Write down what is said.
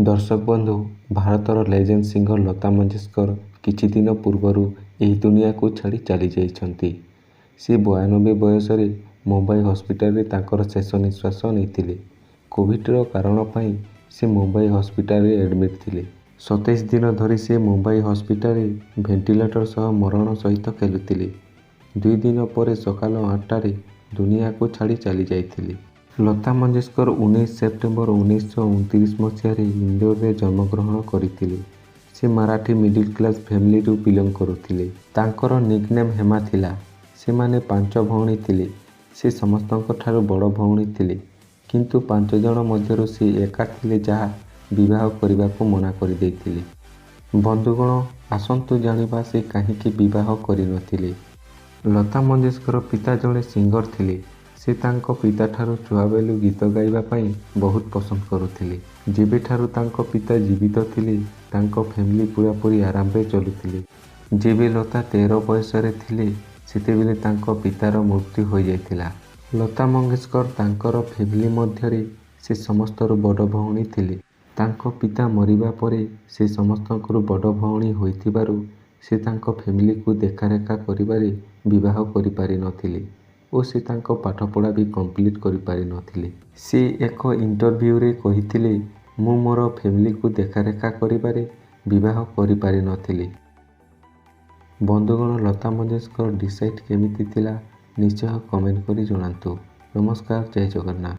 ଦର୍ଶକ ବନ୍ଧୁ, ଭାରତର ଲେଜେଣ୍ଡ ସିଙ୍ଗର ଲତା ମଙ୍ଗେଶକର କିଛି ଦିନ ପୂର୍ବରୁ ଏହି ଦୁନିଆକୁ ଛାଡ଼ି ଚାଲିଯାଇଛନ୍ତି। ସେ 92 ବୟସରେ ମୁମ୍ବାଇ ହସ୍ପିଟାଲରେ ତାଙ୍କର ଶେଷ ନିଶ୍ୱାସ ନେଇଥିଲେ। କୋଭିଡ୍ର କାରଣ ପାଇଁ ସେ ମୁମ୍ବାଇ ହସ୍ପିଟାଲରେ ଆଡମିଟ୍ ଥିଲେ। 27 ଦିନ ଧରି ସେ ମୁମ୍ବାଇ ହସ୍ପିଟାଲରେ ଭେଣ୍ଟିଲେଟର ସହ ମରଣ ସହିତ ଖେଳୁଥିଲେ। 2 ଦିନ ପରେ ସକାଳ 8ଟାରେ ଦୁନିଆକୁ ଛାଡ଼ି ଚାଲିଯାଇଥିଲେ। ଲତା ମଙ୍ଗେଶକର 19 ସେପ୍ଟେମ୍ବର 1929 ମସିହାରେ ଇନ୍ଦୋରରେ ଜନ୍ମଗ୍ରହଣ କରିଥିଲେ। ସେ ମାରାଠୀ ମିଡିଲ୍ କ୍ଲାସ୍ ଫ୍ୟାମିଲିରୁ ବିଲଙ୍ଗ କରୁଥିଲେ। ତାଙ୍କର ନିକ୍ନେମ୍ ହେମା ଥିଲା। ସେମାନେ 5 ଭଉଣୀ ଥିଲେ। ସେ ସମସ୍ତଙ୍କଠାରୁ ବଡ଼ ଭଉଣୀ ଥିଲେ। କିନ୍ତୁ 5 ଜଣ ମଧ୍ୟରୁ ସେ ଏକା ଥିଲେ ଯାହା ବିବାହ କରିବାକୁ ମନା କରିଦେଇଥିଲେ। ବନ୍ଧୁଗଣ, ଆସନ୍ତୁ ଜାଣିବା ସେ କାହିଁକି ବିବାହ କରିନଥିଲେ। ଲତା ମଙ୍ଗେଶକର ପିତା ଜଣେ ସିଙ୍ଗର ଥିଲେ। ସେ ତାଙ୍କ ପିତାଠାରୁ ଛୁଆବେଳୁ ଗୀତ ଗାଇବା ପାଇଁ ବହୁତ ପସନ୍ଦ କରୁଥିଲେ। ଯେବେଠାରୁ ତାଙ୍କ ପିତା ଜୀବିତ ଥିଲେ, ତାଙ୍କ ଫ୍ୟାମିଲି ପୂରାପୂରି ଆରାମରେ ଚଳୁଥିଲେ। ଯେବେ ଲତା 13 ବୟସରେ ଥିଲେ, ସେତେବେଳେ ତାଙ୍କ ପିତାର ମୃତ୍ୟୁ ହୋଇଯାଇଥିଲା। ଲତା ମଙ୍ଗେଶକର ତାଙ୍କର ଫ୍ୟାମିଲି ମଧ୍ୟରେ ସେ ସମସ୍ତରୁ ବଡ଼ ଭଉଣୀ ଥିଲେ। ତାଙ୍କ ପିତା ମରିବା ପରେ ସେ ସମସ୍ତଙ୍କରୁ ବଡ଼ ଭଉଣୀ ହୋଇଥିବାରୁ ସେ ତାଙ୍କ ଫ୍ୟାମିଲିକୁ ଦେଖାରେଖା କରିବାରେ ବିବାହ କରିପାରିନଥିଲେ ଓ ସେ ତାଙ୍କ ପାଠପଢ଼ା ବି କମ୍ପ୍ଲିଟ୍ କରିପାରିନଥିଲେ। ସେ ଏକ ଇଣ୍ଟରଭ୍ୟୁରେ କହିଥିଲେ, "ମୁଁ ମୋର ଫ୍ୟାମିଲିକୁ ଦେଖାରେଖା କରିବାରେ ବିବାହ କରିପାରିନଥିଲି।" ବନ୍ଧୁଗଣ, ଲତା ମଙ୍ଗେଶକର ଡିସାଇଡ୍ କେମିତି ଥିଲା ନିଶ୍ଚୟ କମେଣ୍ଟ କରି ଜଣାନ୍ତୁ। ନମସ୍କାର, ଜୟ ଜଗନ୍ନାଥ।